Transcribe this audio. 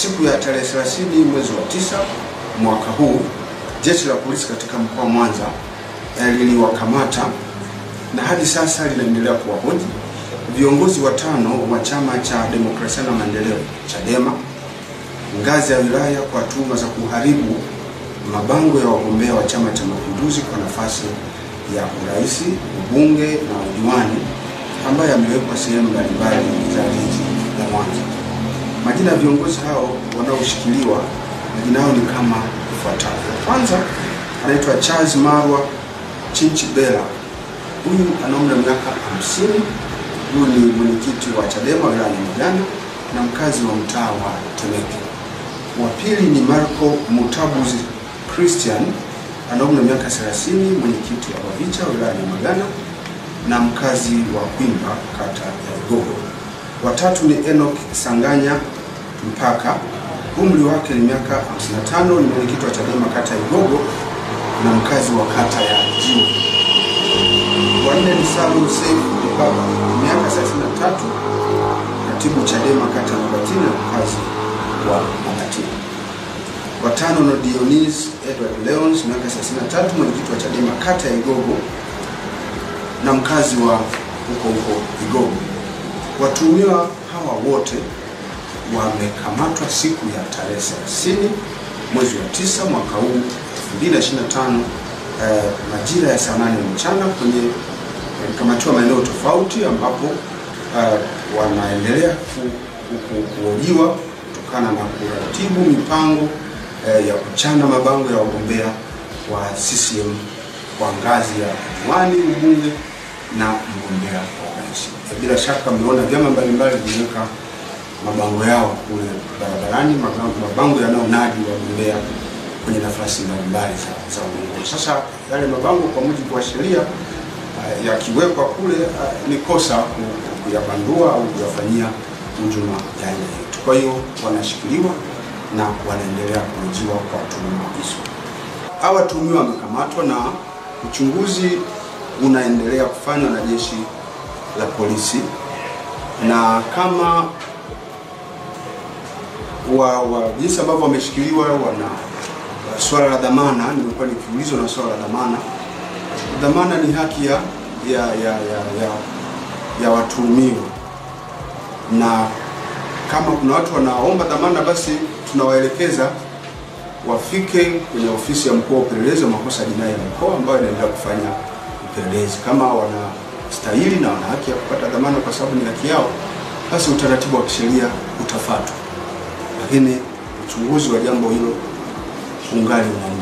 siku ya tarehe 30 mwezi wa 9 mwaka huu, jeshi la polisi katika mkoa wa Mwanza liliwakamata na hadi sasa linaendelea kuwahoji viongozi 5 wa Chama cha Demokrasia na Maendeleo Chadema ngazi ya wilaya kwa tuhuma za kuharibu mabango ya wagombea wa Chama cha Mapinduzi kwa nafasi ya urais, ubunge na udiwani ambayo yamewekwa sehemu mbalimbali za jiji la Mwanza. Majina ya viongozi hao wanaoshikiliwa, majina yao ni kama ifuatavyo. Kwanza anaitwa Charles Marwa Chinchibela. Huyu ana umri wa miaka 50. Huyu ni mwenyekiti wa Chadema wilaya ya Nyamagana na mkazi wa mtaa wa Temeke. Wa pili ni Marco Mutabuzi Christian, ana umri wa miaka 30, mwenyekiti wa Bavicha wilaya ya Nyamagana na mkazi wa Kwimba kata ya Igogo. Wa tatu ni Enoch Sanganya Mpaka, umri wake ni miaka 55, ni mwenyekiti wa Chadema kata ya Igogo na mkazi wa kata ya Jiu. Wa nne ni Salum Seif Baba, miaka 33, katibu Chadema kata ya Mabatini na mkazi wa Mabatini. Wa tano ni Dionis Edward Leons, miaka 33, mwenyekiti wa Chadema kata ya Igogo na mkazi wa huko Igogo. Watuhumiwa hawa wote wamekamatwa siku ya tarehe 30 mwezi wa 9 mwaka huu 2025 majira ya saa 8 mchana kwenye kamatiwa maeneo tofauti, ambapo wanaendelea kuhojiwa kutokana na kuratibu mipango ya kuchana mabango ya wagombea wa CCM kwa ngazi ya diwani, ubunge na mgombea wa urais. Bila shaka mmeona vyama mbalimbali vimeweka mabango yao kule barabarani, mabango yanayonadi wagombea kwenye nafasi mbalimbali za uongozi. Sasa yale mabango kwa mujibu wa sheria yakiwekwa kule ni kosa kuyabandua au kuyafanyia hujuma ya aina yoyote. Kwa hiyo wanashikiliwa na wanaendelea kuhojiwa kwa tuhuma hizo. Hawa watuhumiwa wamekamatwa na uchunguzi unaendelea kufanywa na jeshi la polisi, na kama jinsi ambavyo wameshikiliwa, wana swala la dhamana. Nimekuwa nikiulizwa na swala la dhamana. Dhamana ni haki ya watuhumiwa, na kama kuna watu wanaomba dhamana, basi tunawaelekeza wafike kwenye ofisi ya mkuu wa upelelezi wa makosa ya jinai ya mkoa ambayo inaendelea kufanya upelelezi. Kama wanastahili na wana haki ya kupata dhamana kwa sababu ni haki yao, basi utaratibu wa kisheria utafuatwa, lakini uchunguzi wa jambo hilo ungali unaendelea.